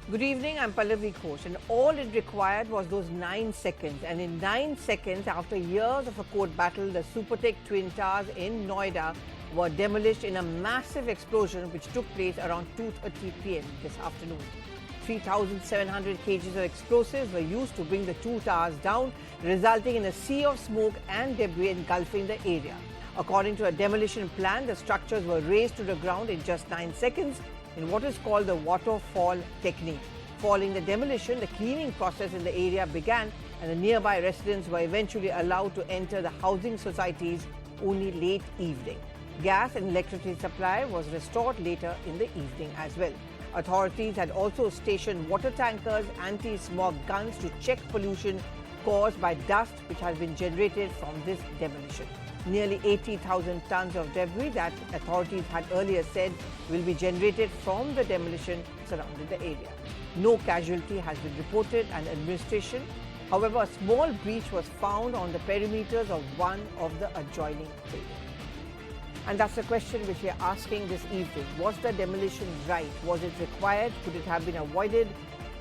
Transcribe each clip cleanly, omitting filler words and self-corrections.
Good evening, I'm Pallavi Ghosh, and all it required was those 9 seconds. And in 9 seconds, after years of a court battle, the Supertech Twin Towers in Noida were demolished in a massive explosion which took place around 2:30 p.m. this afternoon. 3,700 kgs of explosives were used to bring the two towers down, resulting in a sea of smoke and debris engulfing the area. According to a demolition plan, the structures were razed to the ground in just 9 seconds in what is called the waterfall technique. Following the demolition, the cleaning process in the area began and the nearby residents were eventually allowed to enter the housing societies only late evening. Gas and electricity supply was restored later in the evening as well. Authorities had also stationed water tankers, anti-smog guns to check pollution caused by dust which has been generated from this demolition. Nearly 80,000 tons of debris that authorities had earlier said will be generated from the demolition surrounding the area. No casualty has been reported and administration. However, a small breach was found on the perimeters of one of the adjoining buildings. And that's the question which we are asking this evening. Was the demolition right? Was it required? Could it have been avoided?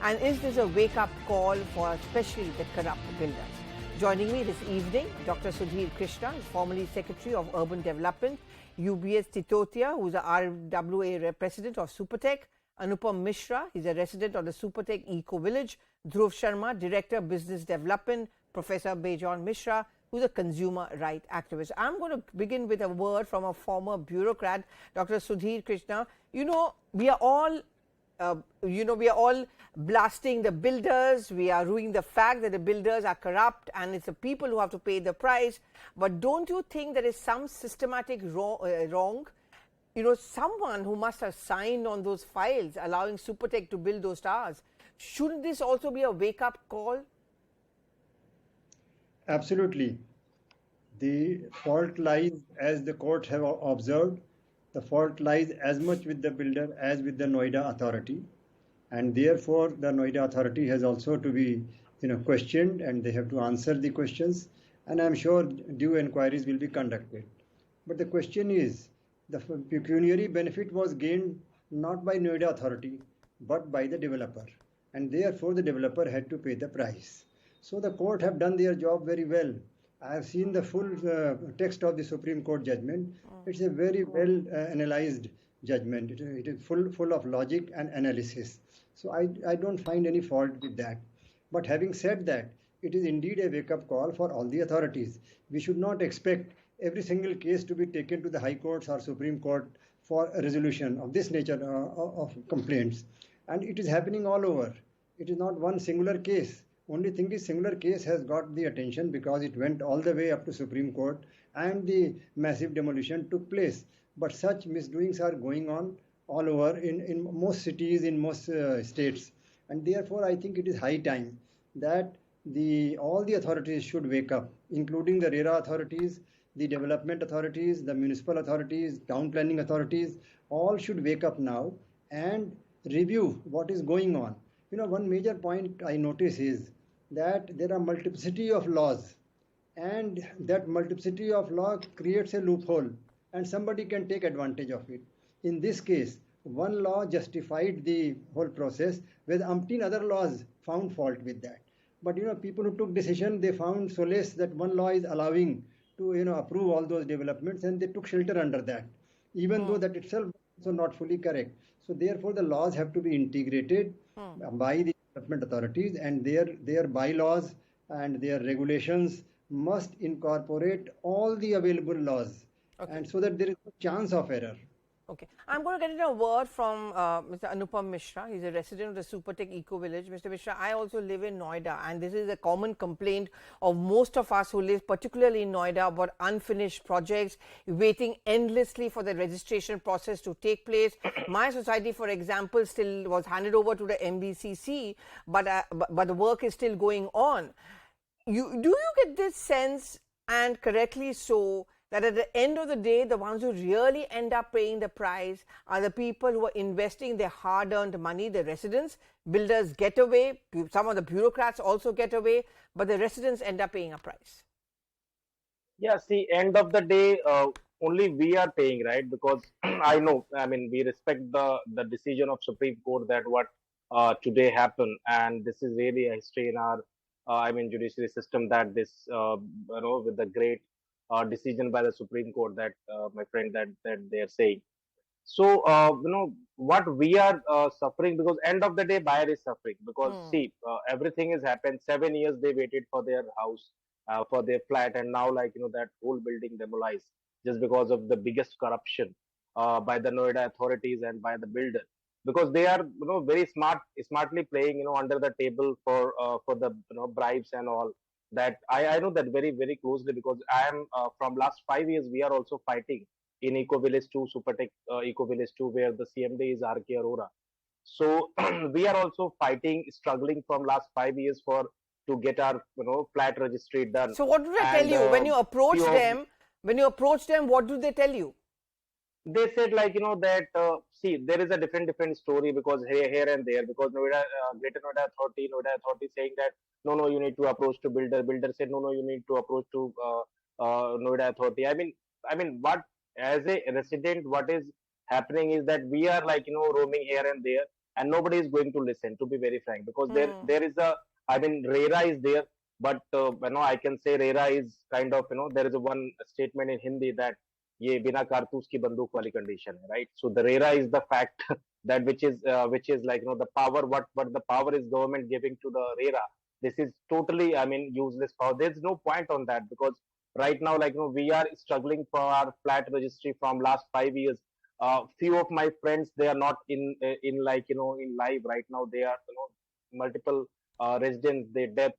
And is this a wake-up call for especially the corrupt builders? Joining me this evening, Dr. Sudhir Krishna, formerly Secretary of Urban Development, UBS Titotia, who is the RWA President of Supertech, Anupam Mishra, he's a resident of the Supertech Eco Village, Dhruv Sharma, Director of Business Development, Professor Bejon Mishra, who's a consumer right activist. I'm going to begin with a word from a former bureaucrat, Dr. Sudhir Krishna. We are all blasting the builders. We are ruining the fact that the builders are corrupt and it's the people who have to pay the price. But don't you think there is some systematic wrong? Someone who must have signed on those files allowing Supertech to build those towers. Shouldn't this also be a wake-up call? Absolutely. The fault lies, as the courts have observed, the fault lies as much with the builder as with the Noida authority. And therefore, the Noida authority has also to be questioned, and they have to answer the questions. And I'm sure due inquiries will be conducted. But the question is, the pecuniary benefit was gained not by Noida authority, but by the developer. And therefore, the developer had to pay the price. So the court have done their job very well. I have seen the full text of the Supreme Court judgment. It's a very well analyzed judgment. It is full of logic and analysis. So I don't find any fault with that. But having said that, it is indeed a wake-up call for all the authorities. We should not expect every single case to be taken to the High Courts or Supreme Court for a resolution of this nature of complaints. And it is happening all over. It is not one singular case. Only thing is, singular case has got the attention because it went all the way up to Supreme Court and the massive demolition took place. But such misdoings are going on all over in most cities, in most states. And therefore, I think it is high time that all the authorities should wake up, including the RERA authorities, the development authorities, the municipal authorities, town planning authorities, all should wake up now and review what is going on. One major point I notice is that there are multiplicity of laws, and that multiplicity of law creates a loophole and somebody can take advantage of it. In this case, one law justified the whole process, where umpteen other laws found fault with that. But people who took decision, they found solace that one law is allowing to approve all those developments, and they took shelter under that, even though that itself is also not fully correct. So therefore, the laws have to be integrated by the development authorities, and their bylaws and their regulations must incorporate all the available laws, and so that there is no chance of error. Okay. I'm going to get in a word from Mr. Anupam Mishra. He's a resident of the Supertech Eco Village. Mr. Mishra, I also live in Noida, and this is a common complaint of most of us who live particularly in Noida about unfinished projects, waiting endlessly for the registration process to take place. My society, for example, still was handed over to the MBCC, but the work is still going on. Do you get this sense, and correctly so, that at the end of the day, the ones who really end up paying the price are the people who are investing their hard-earned money, the residents? Builders get away, some of the bureaucrats also get away, but the residents end up paying a price. Yeah, see, end of the day, only we are paying, right? Because I know, we respect the decision of Supreme Court that what today happen, and this is really a history in our, judiciary system, that this, with the great decision by the Supreme Court, that my friend, that they are saying. So, what we are suffering, because end of the day, buyer is suffering, because Hmm. see, everything has happened. 7 years they waited for their house, for their flat, and now, that whole building demolished just because of the biggest corruption by the Noida authorities and by the builder, because they are, very smartly playing, under the table for the, bribes and all. That I know that very very closely, because I am, from last 5 years we are also fighting in Eco Village 2, Supertech Eco Village 2, where the CMD is RK Arora. So we are also fighting, struggling from last 5 years for to get our, flat registry done. So what do they tell And you when you approach few of them? When you approach them, what do they tell you? they said, that, see, there is a different story, because here and there, because Noida, Greater Noida Authority saying that no, you need to approach to builder said no, you need to approach to Noida Authority. I mean what, as a resident, what is happening is that we are, roaming here and there, and nobody is going to listen, to be very frank, because Hmm. there is a, RERA is there, but I can say RERA is kind of, there is a one statement in Hindi that ये बिना कारतूस की बंदूक वाली condition है, right? So the RERA is the fact that which is like, the power, what the power is government giving to the RERA. This is totally, useless power. There's no point on that, because right now, we are struggling for our flat registry from last 5 years. Few of my friends, they are not in like, in live right now. They are, multiple residents, they death,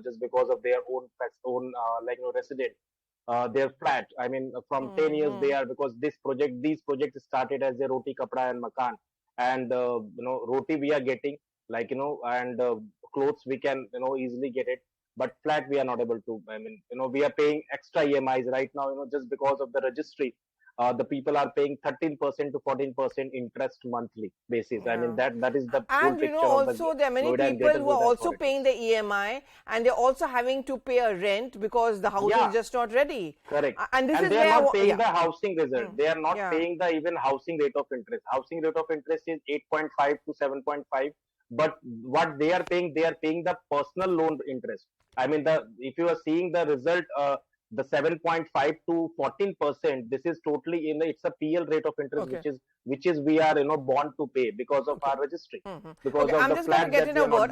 just because of their own resident, their flat. I mean, from 10 years they Hmm. are, because these projects started as a roti, kapra, and makan, and roti we are getting, and clothes we can, easily get it, but flat we are not able to. We are paying extra EMIs right now, just because of the registry. The people are paying 13% to 14% interest monthly basis. I mean, Yeah. that is the full And picture of the also there are many Noida and people Greater who are Noida also paying authorities. the EMI, and they're also having to pay a rent because the house is Yeah, just not ready. correct. And this And is they are where, not paying yeah. the housing result. Hmm. They are not Yeah. paying the even housing rate of interest. Housing rate of interest is 8.5 to 7.5. But what they are paying the personal loan interest. I mean, the if you are seeing the result, the 7.5 to 14%, this is totally it's a PL rate of interest, Okay. which is we are, born to pay because of Okay. our registry, Hmm. because Okay. of I'm the just going to flat get that in we a are not word.